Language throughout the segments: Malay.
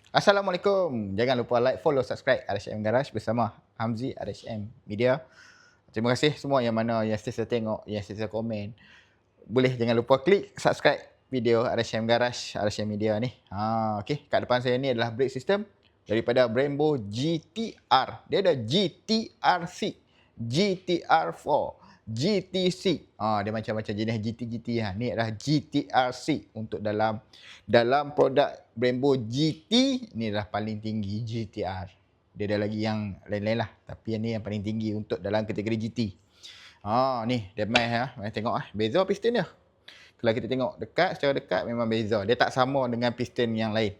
Assalamualaikum. Jangan lupa like, follow, subscribe RHM Garage bersama Hamzi RHM Media. Terima kasih semua yang mana yang sentiasa tengok, yang sentiasa komen. Boleh jangan lupa klik subscribe video RHM Garage, RHM Media ni. Okey, kat depan saya ni adalah brake system daripada Brembo GTR. Dia ada GTR-C, GTR4, GTC. Dia macam-macam jenis GT-GT ha. Ni adalah GTR-C untuk dalam produk Brembo GT ni adalah paling tinggi GTR. Dia ada lagi yang lain-lain lah, tapi yang ni yang paling tinggi untuk dalam kategori GT. Ni dia main ha. Mari tengok beza piston dia. Kalau kita tengok dekat, secara dekat memang beza. Dia tak sama dengan piston yang lain.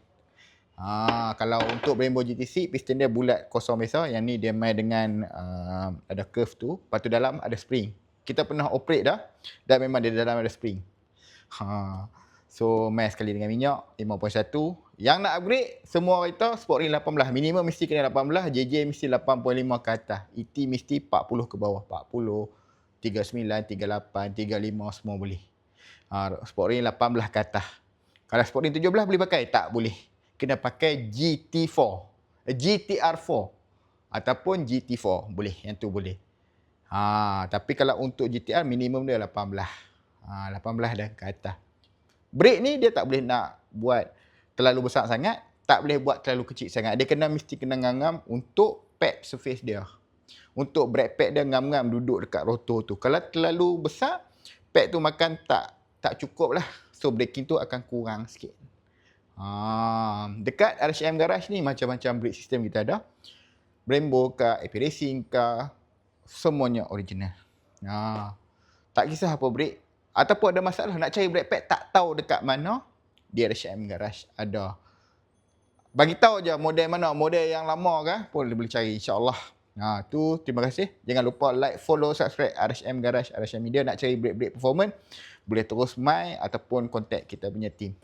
Kalau untuk Brembo GTC, piston dia bulat kosong biasa. Yang ni dia main dengan ada curve tu. Lepas tu dalam ada spring. Kita pernah operate dah. Dan memang dia dalam ada spring. So main sekali dengan minyak 5.1. Yang nak upgrade, semua kereta Sport Ring 18. Minimum mesti kena 18. JJ mesti 8.5 ke atas. ET mesti 40 ke bawah. 40, 39, 38, 35 semua boleh. Sport Ring 18 ke atas. Kalau Sport Ring 17 boleh pakai? Tak boleh. Kena pakai GTR4 ataupun GT4 boleh, yang tu boleh. Tapi kalau untuk GTR minimum dia 18. 18 dah ke atas. Brake ni dia tak boleh nak buat terlalu besar sangat, tak boleh buat terlalu kecil sangat. Dia mesti kena ngam-ngam untuk pad surface dia. Untuk brake pad dia ngam-ngam duduk dekat rotor tu. Kalau terlalu besar, pad tu makan tak cukup lah. So braking tu akan kurang sikit. Dekat RHM Garage ni macam-macam brake system kita ada. Brembo ke, AP Racing ke, semuanya original. Tak kisah apa brake. Ataupun ada masalah nak cari brake pad tak tahu dekat mana, di RHM Garage ada. Bagi tahu je model mana, model yang lama ke pun boleh cari insya-Allah. Tu terima kasih. Jangan lupa like, follow, subscribe RHM Garage, RHM Media. Nak cari brake performance, boleh terus mai ataupun contact kita punya team.